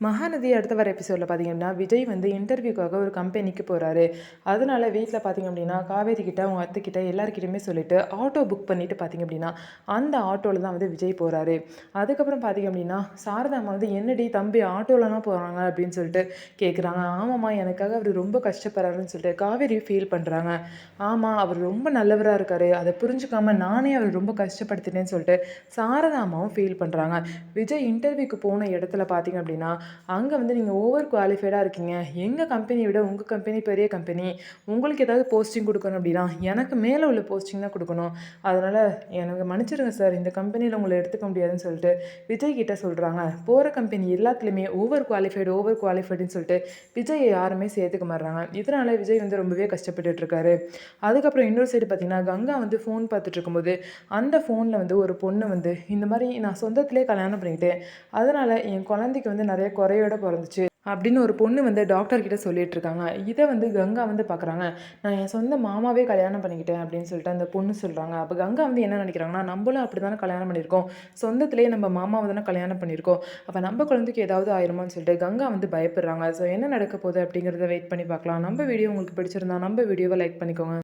மகாநதி அடுத்த வர எபிசோடில் பார்த்திங்க அப்படின்னா விஜய் வந்து இன்டர்வியூக்காக ஒரு கம்பெனிக்கு போகிறாரு. அதனால வீட்டில் பார்த்திங்க அப்படின்னா காவேரி கிட்ட அவங்க அத்தைக்கிட்ட எல்லாருக்கிட்டையுமே சொல்லிவிட்டு ஆட்டோ புக் பண்ணிவிட்டு பார்த்திங்க அப்படின்னா அந்த ஆட்டோவில் தான் வந்து விஜய் போகிறாரு. அதுக்கப்புறம் பார்த்திங்க அப்படின்னா சாரதாம்மா வந்து என்னடி தம்பி ஆட்டோலலாம் போகிறாங்க அப்படின்னு சொல்லிட்டு கேட்குறாங்க. ஆமாம்மா எனக்காக அவர் ரொம்ப கஷ்டப்படுறாருன்னு சொல்லிட்டு காவேரி ஃபீல் பண்ணுறாங்க. ஆமாம் அவர் ரொம்ப நல்லவராக இருக்கார், அதை புரிஞ்சுக்காம நானே அவர் ரொம்ப கஷ்டப்படுத்தினேன்னு சொல்லிட்டு சாரதாம்மாவும் ஃபீல் பண்ணுறாங்க. விஜய் இன்டர்வியூக்கு போன இடத்துல பார்த்திங்க அப்படின்னா அங்கே வந்து நீங்கள் ஓவர் குவாலிஃபைடாக இருக்கீங்க, எங்கள் கம்பெனியை விட உங்கள் கம்பெனி பெரிய கம்பெனி, உங்களுக்கு ஏதாவது போஸ்டிங் கொடுக்கணும் அப்படின்னா எனக்கு மேலே உள்ள போஸ்டிங் தான் கொடுக்கணும், அதனால் எனக்கு மன்னிச்சிடுங்க சார், இந்த கம்பெனியில் உங்களை எடுத்துக்க முடியாதுன்னு சொல்லிட்டு விஜய் கிட்ட சொல்கிறாங்க. போகிற கம்பெனி எல்லாத்துலேயுமே ஓவர் குவாலிஃபைடுன்னு சொல்லிட்டு விஜயை யாருமே சேர்த்துக்க மாட்றாங்க. இதனால் விஜய் வந்து ரொம்பவே கஷ்டப்பட்டுட்டு இருக்காரு. அதுக்கப்புறம் இன்னொரு சைடு பார்த்தீங்கன்னா கங்கா வந்து ஃபோன் பார்த்துட்டு இருக்கும்போது அந்த ஃபோனில் வந்து ஒரு பொண்ணு வந்து இந்த மாதிரி நான் சொந்தத்திலே கல்யாணம் பண்ணிக்கிட்டேன், அதனால் என் குழந்தைக்கு வந்து நிறைய குறையோட பிறந்துச்சு அப்படின்னு ஒரு பொண்ணு வந்து டாக்டர்கிட்ட சொல்லிட்டு இருக்காங்க. இதை வந்து கங்கா வந்து பார்க்குறாங்க. நான் என் சொந்த மாமாவே கல்யாணம் பண்ணிக்கிட்டேன் அப்படின்னு சொல்லிட்டு அந்த பொண்ணு சொல்கிறாங்க. அப்போ கங்கா வந்து என்ன நினைக்கிறாங்கன்னா, நம்மளும் அப்படி தானே கல்யாணம் பண்ணியிருக்கோம், சொந்தத்திலே நம்ம மாமாவை தானே கல்யாணம் பண்ணியிருக்கோம், அப்போ நம்ம குழந்தைக்கு ஏதாவது ஆயிருமான்னு சொல்லிட்டு கங்கா வந்து பயப்படுறாங்க. ஸோ என்ன நடக்க போகுது அப்படிங்கிறத வெயிட் பண்ணி பார்க்கலாம். நம்ம வீடியோ உங்களுக்கு பிடிச்சிருந்தா நம்ம வீடியோவை லைக் பண்ணிக்கோங்க.